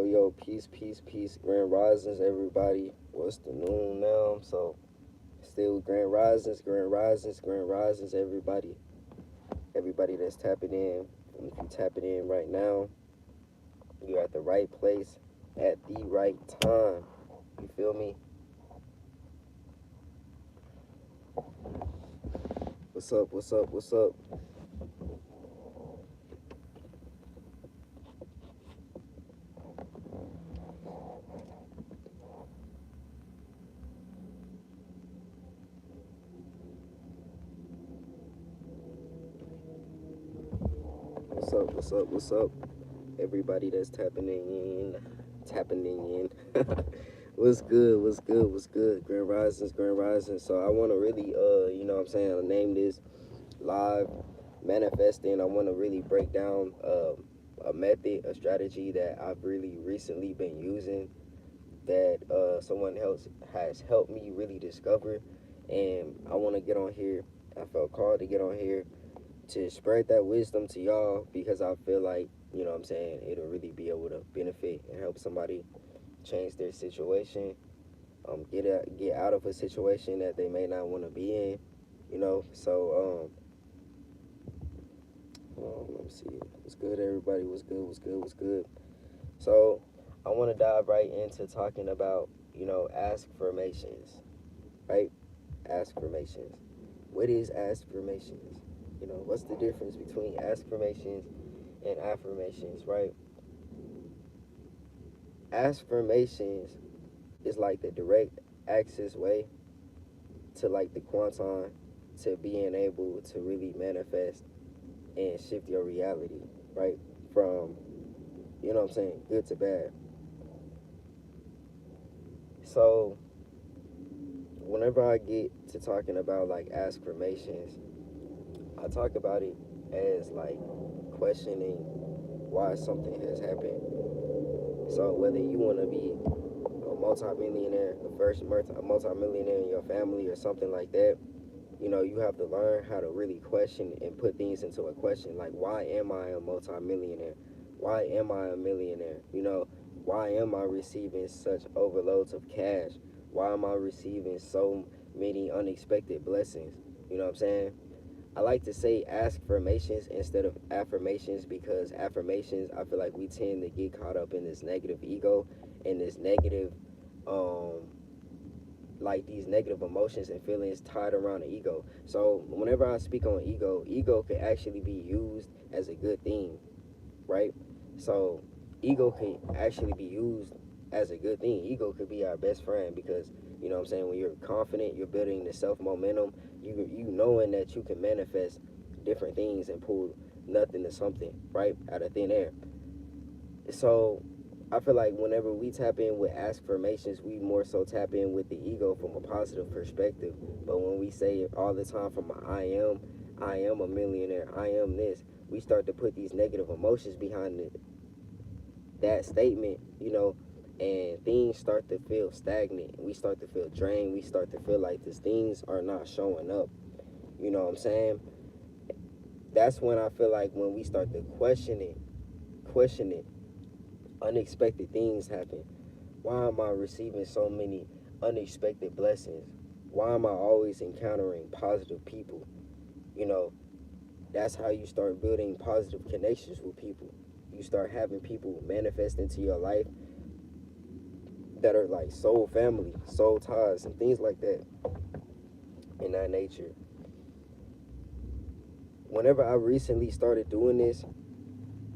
Yo, peace, peace, peace. Grand Risings, everybody. What's the noon now? So, still Grand Risings, Grand Risings, Grand Risings, everybody. Everybody that's tapping in. If you tapping in right now, you're at the right place at the right time. You feel me? What's up? What's up? What's up? What's up? What's up? What's up? Everybody that's tapping in. Tapping in. What's good? What's good? What's good? Grand Risings, Grand Risings. So I want to really, name this live manifesting. I want to really break down a method, a strategy that I've really recently been using that someone else has helped me really discover. And I want to get on here. I felt called to get on here to spread that wisdom to y'all because I feel like, it'll really be able to benefit and help somebody change their situation, get out of a situation that they may not want to be in, So let me see. What's good, everybody? What's good? What's good? What's good? So, I want to dive right into talking about, affirmations, right? Affirmations. What is affirmations? What's the difference between affirmations and affirmations, right? Affirmations is like the direct access way to like the quantum to being able to really manifest and shift your reality, right? From, good to bad. So whenever I get to talking about like affirmations, I talk about it as like questioning why something has happened. So whether you want to be a multimillionaire, the first multimillionaire in your family or something like that, you have to learn how to really question and put things into a question. Like, why am I a multimillionaire? Why am I a millionaire? Why am I receiving such overloads of cash? Why am I receiving so many unexpected blessings? You know what I'm saying? I like to say ask affirmations instead of affirmations because affirmations, I feel like we tend to get caught up in this negative ego and this negative, like these negative emotions and feelings tied around the ego. So whenever I speak on ego can actually be used as a good thing, right? So ego can actually be used as a good thing. Ego could be our best friend because when you're confident, you're building the self momentum, you knowing that you can manifest different things and pull nothing to something, right? Out of thin air. So I feel like whenever we tap in with affirmations, we more so tap in with the ego from a positive perspective. But when we say it all the time from I am a millionaire, I am this, we start to put these negative emotions behind it, that statement, and things start to feel stagnant. We start to feel drained. We start to feel like these things are not showing up. You know what I'm saying? That's when I feel like when we start to question it, unexpected things happen. Why am I receiving so many unexpected blessings? Why am I always encountering positive people? You know, that's how you start building positive connections with people. You start having people manifest into your life that are like soul family, soul ties, and things like that in that nature. Whenever I recently started doing this,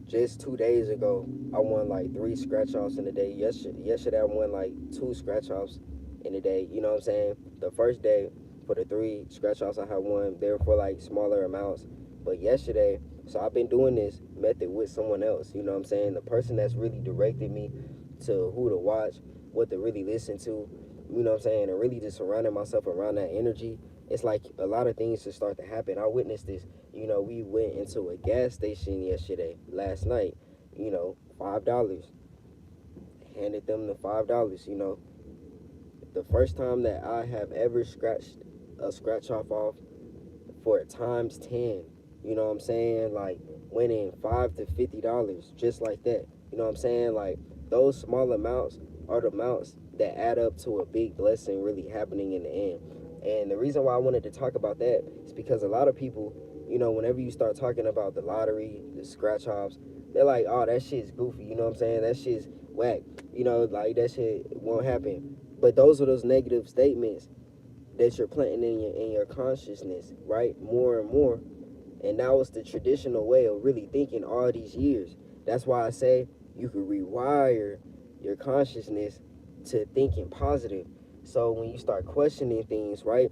just 2 days ago, I won like 3 scratch offs in a day. Yesterday I won like 2 scratch offs in a day. You know what I'm saying? The first day for the 3 scratch offs I had won, they were for like smaller amounts. But yesterday, so I've been doing this method with someone else. You know what I'm saying? The person that's really directed me to who to watch, what to really listen to. You know what I'm saying? And really just surrounding myself around that energy. It's like a lot of things just start to happen. I witnessed this. We went into a gas station last night, $5. Handed them the $5, The first time that I have ever scratched a scratch off for times 10, you know what I'm saying? Like winning $5 to $50 just like that. You know what I'm saying? Like those small amounts are the amounts that add up to a big blessing really happening in the end. And the reason why I wanted to talk about that is because a lot of people, whenever you start talking about the lottery, the scratch offs, they're like, oh, that shit's goofy. You know what I'm saying? That shit's whack. Like that shit won't happen. But those are those negative statements that you're planting in your consciousness, right? More and more. And that was the traditional way of really thinking all these years. That's why I say you could rewire your consciousness to thinking positive. So when you start questioning things, right,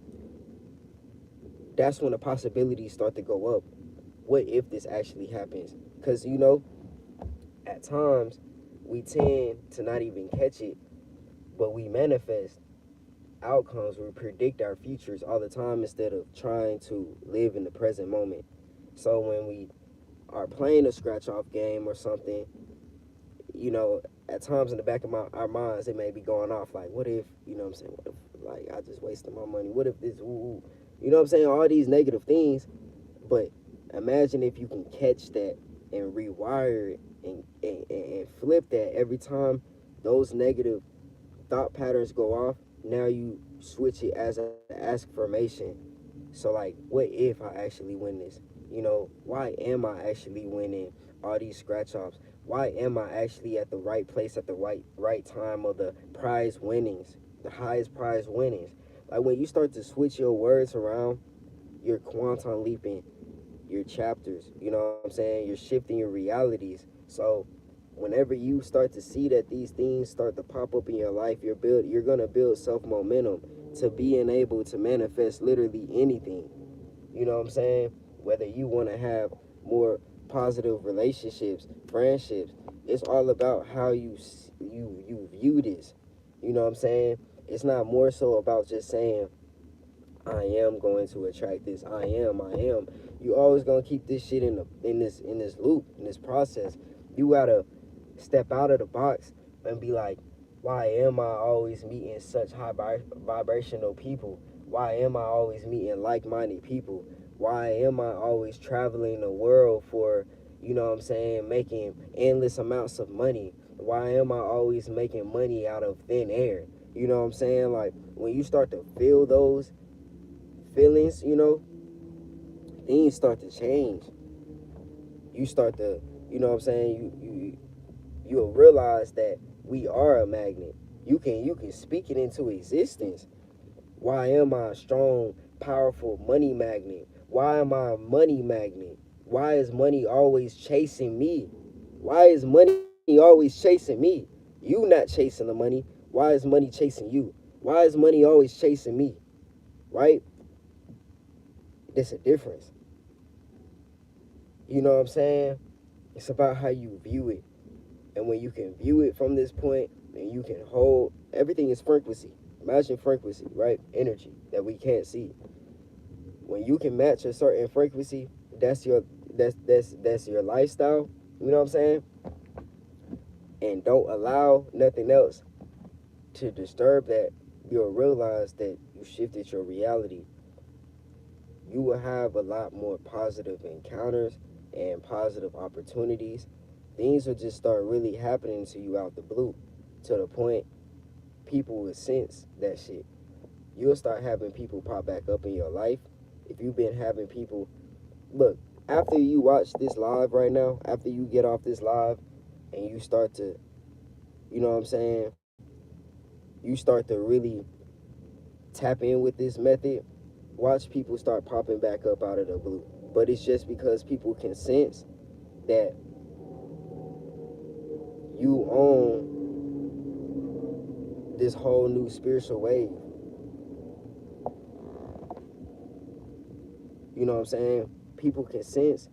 that's when the possibilities start to go up. What if this actually happens? Because, at times we tend to not even catch it, but we manifest outcomes. We predict our futures all the time instead of trying to live in the present moment. So when we are playing a scratch off game or something, at times in the back of our minds, it may be going off like, what if, what if, like, I just wasted my money? What if this, all these negative things. But imagine if you can catch that and rewire it and flip that every time those negative thought patterns go off. Now you switch it as an affirmation. So, like, what if I actually win this? Why am I actually winning all these scratch offs? Why am I actually at the right place at the right time of the prize winnings, the highest prize winnings? Like, when you start to switch your words around, you're quantum leaping your chapters. You know what I'm saying? You're shifting your realities. So whenever you start to see that these things start to pop up in your life, you're gonna build self momentum to being able to manifest literally anything. You know what I'm saying? Whether you want to have more positive relationships, friendships, it's all about how you view this. You know what I'm saying? It's not more so about just saying, I am going to attract this. I am. You always gonna keep this shit in this loop, in this process. You gotta step out of the box and be like, why am I always meeting such high vibrational people? Why am I always meeting like-minded people? Why am I always traveling the world for, making endless amounts of money? Why am I always making money out of thin air? You know what I'm saying? Like, when you start to feel those feelings, things start to change. You start to, you'll realize that we are a magnet. You can speak it into existence. Why am I a strong, powerful money magnet? Why am I a money magnet? Why is money always chasing me? Why is money always chasing me? You not chasing the money. Why is money chasing you? Why is money always chasing me? Right? There's a difference. You know what I'm saying? It's about how you view it. And when you can view it from this point, and you can hold, everything is frequency. Imagine frequency, right? Energy that we can't see. When you can match a certain frequency, that's your lifestyle. You know what I'm saying? And don't allow nothing else to disturb that. You'll realize that you shifted your reality. You will have a lot more positive encounters and positive opportunities. Things will just start really happening to you out the blue, to the point people will sense that shit. You'll start having people pop back up in your life. If you've been having people, look, after you watch this live right now, after you get off this live and you start to, you know what I'm saying, you start to really tap in with this method, watch people start popping back up out of the blue. But it's just because people can sense that you own this whole new spiritual wave. You know what I'm saying? People can sense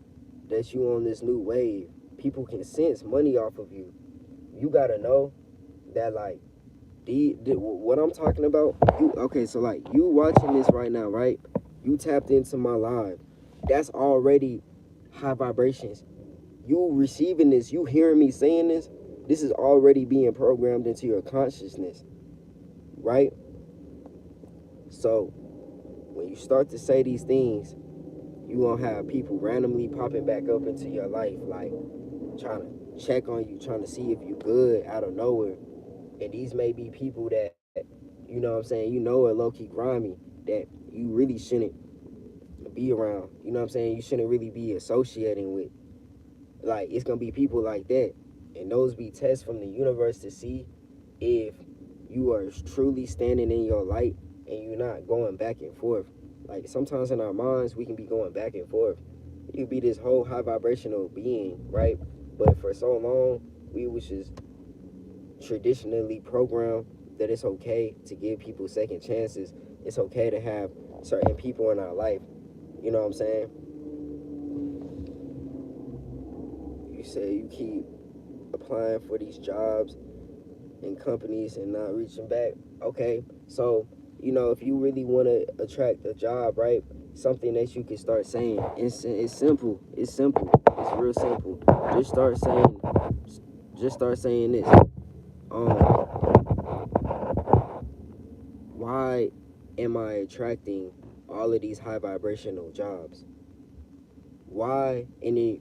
that you on this new wave. People can sense money off of you. You gotta know that, like, what I'm talking about. So like, you watching this right now, right? You tapped into my live. That's already high vibrations. You receiving this, you hearing me saying this. This is already being programmed into your consciousness, right? So when you start to say these things, you gonna have people randomly popping back up into your life, like trying to check on you, trying to see if you good out of nowhere. And these may be people that, you know what I'm saying, are low-key grimy, that you really shouldn't be around. You know what I'm saying? You shouldn't really be associating with. Like, it's gonna be people like that. And those be tests from the universe to see if you are truly standing in your light and you're not going back and forth. Like, sometimes in our minds we can be going back and forth. You be this whole high vibrational being, right? But for so long we was just traditionally programmed that it's okay to give people second chances. It's okay to have certain people in our life. You know what I'm saying? You say you keep applying for these jobs in companies and not reaching back. Okay, so if you really want to attract a job, right? Something that you can start saying. It's simple. It's simple. It's real simple. Just start saying. Just start saying this. Why am I attracting all of these high vibrational jobs? Why? And then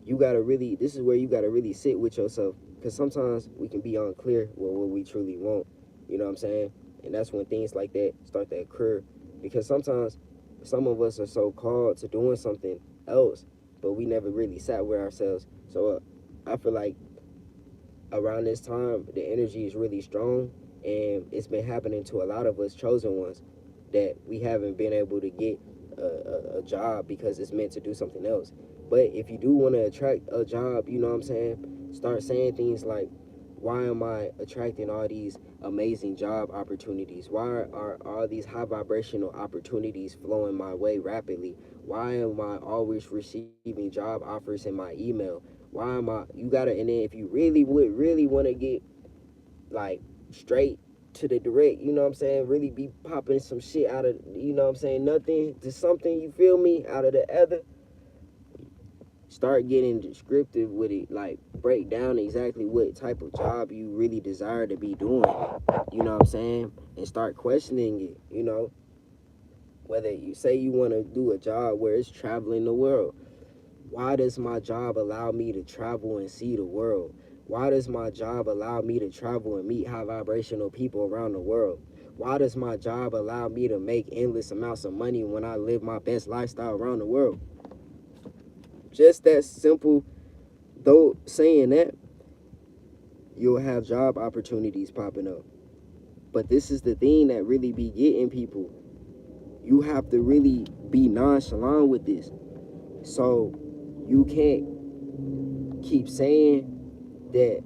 you gotta really. This is where you gotta really sit with yourself, because sometimes we can be unclear with what we truly want. You know what I'm saying? And that's when things like that start to occur, because sometimes some of us are so called to doing something else, but we never really sat with ourselves. So I feel like around this time the energy is really strong, and it's been happening to a lot of us chosen ones that we haven't been able to get a job because it's meant to do something else. But if you do want to attract a job, you know what I'm saying, start saying things like, why am I attracting all these amazing job opportunities? Why are all these high vibrational opportunities flowing my way rapidly? Why am I always receiving job offers in my email? Why am I? You gotta, and then if you really want to get like straight to the direct, you know what I'm saying, really be popping some shit out of, you know what I'm saying, nothing to something, you feel me, out of the other. Start getting descriptive with it, like break down exactly what type of job you really desire to be doing, you know what I'm saying, and start questioning it. Whether you say you want to do a job where it's traveling the world, why does my job allow me to travel and see the world? Why does my job allow me to travel and meet high vibrational people around the world? Why does my job allow me to make endless amounts of money when I live my best lifestyle around the world? Just that simple. Though saying that, you'll have job opportunities popping up. But this is the thing that really be getting people. You have to really be nonchalant with this. So you can't keep saying that,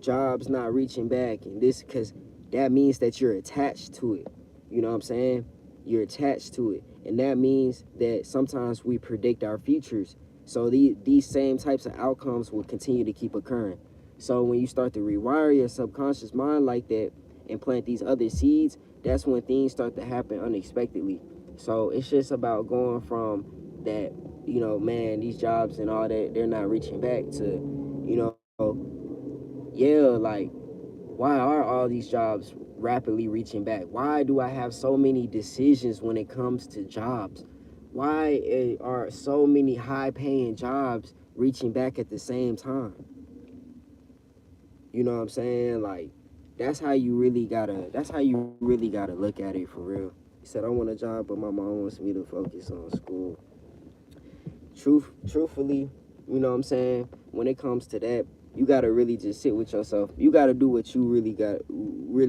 jobs not reaching back and this, because that means that you're attached to it. You know what I'm saying? You're attached to it. And that means that sometimes we predict our futures. So these same types of outcomes will continue to keep occurring. So when you start to rewire your subconscious mind like that and plant these other seeds, that's when things start to happen unexpectedly. So it's just about going from that, man, these jobs and all that, they're not reaching back, to, yeah, like, why are all these jobs rapidly reaching back? Why do I have so many decisions when it comes to jobs? Why are so many high paying jobs reaching back at the same time? You know what I'm saying? Like, that's how you really gotta look at it for real. He said, I want a job, but my mom wants me to focus on school. Truthfully, you know what I'm saying? When it comes to that, you gotta really just sit with yourself. You gotta do what you really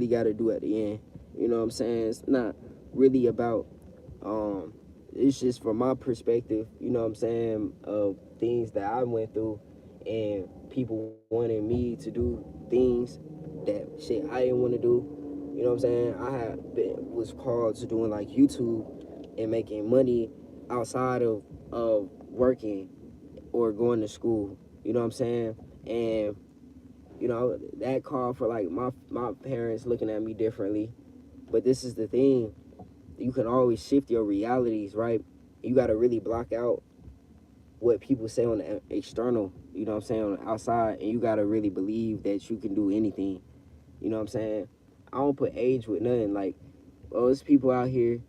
gotta do at the end. You know what I'm saying? It's not really about it's just from my perspective, you know what I'm saying, of things that I went through, and people wanted me to do things that shit I didn't want to do. You know what I'm saying? Was called to doing like YouTube and making money outside of working or going to school. You know what I'm saying? And that called for like my parents looking at me differently. But this is the thing: you can always shift your realities, right? You got to really block out what people say on the external, you know what I'm saying, on the outside, and you got to really believe that you can do anything. You know what I'm saying? I don't put age with nothing. Like, there's people out here,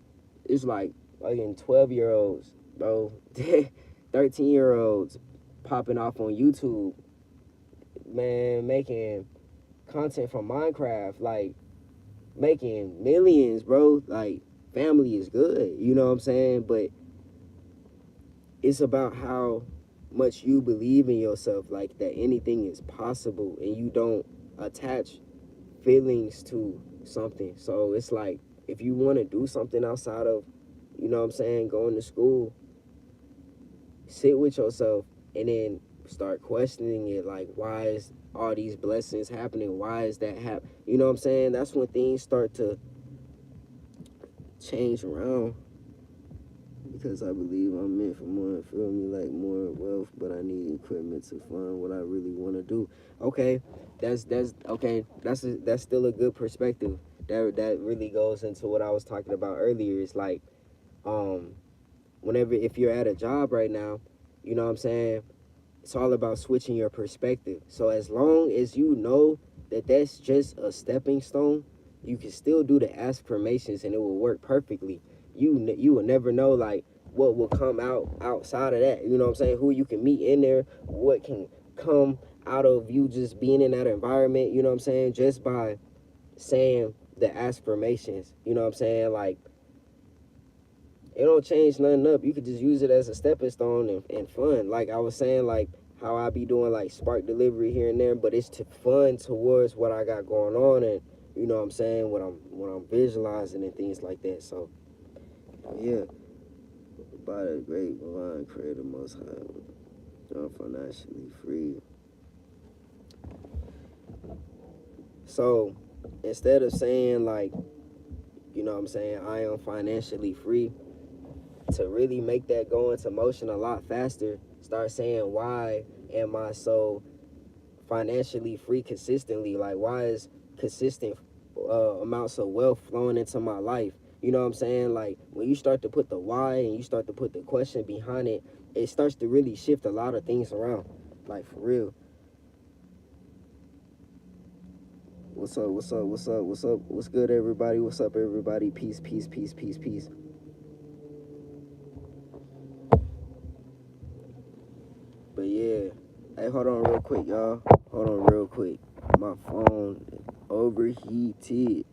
it's like fucking 12-year-olds, bro, 13-year-olds popping off on YouTube, man, making content from Minecraft, like making millions, bro. Like family is good, you know what I'm saying? But it's about how much you believe in yourself, like that anything is possible, and you don't attach feelings to something. So it's like if you want to do something outside of, you know what I'm saying, going to school, sit with yourself and then start questioning it, like why is all these blessings happening, why is that happen, you know what I'm saying? That's when things start to change around, because I believe I'm meant for more, feel me, like more wealth, but I need equipment to fund what I really want to do. Okay, that's okay, that's still a good perspective. That really goes into what I was talking about earlier. It's like um whenever, if you're at a job right now, you know what I'm saying, it's all about switching your perspective. So as long as you know that that's just a stepping stone, you can still do the affirmations and it will work perfectly. You will never know like what will come out outside of that. You know what I'm saying? Who you can meet in there, what can come out of you just being in that environment, you know what I'm saying? Just by saying the affirmations, you know what I'm saying? Like it don't change nothing up. You could just use it as a stepping stone and fun. Like I was saying, like how I be doing like spark delivery here and there, but it's to fun towards what I got going on, and you know what I'm saying, what I'm visualizing and things like that. So yeah, by the great divine creator most high, I'm financially free. So instead of saying like, you know what I'm saying, I am financially free, to really make that go into motion a lot faster, start saying, why am I so financially free consistently? Like, why is consistent amounts of wealth flowing into my life? You know what I'm saying? Like, when you start to put the why and you start to put the question behind it, it starts to really shift a lot of things around. Like, for real. What's up? What's up? What's up? What's up? What's good, everybody? What's up, everybody? Peace, peace, peace, peace, peace. But yeah, hey, hold on real quick, y'all. Hold on real quick. My phone overheated.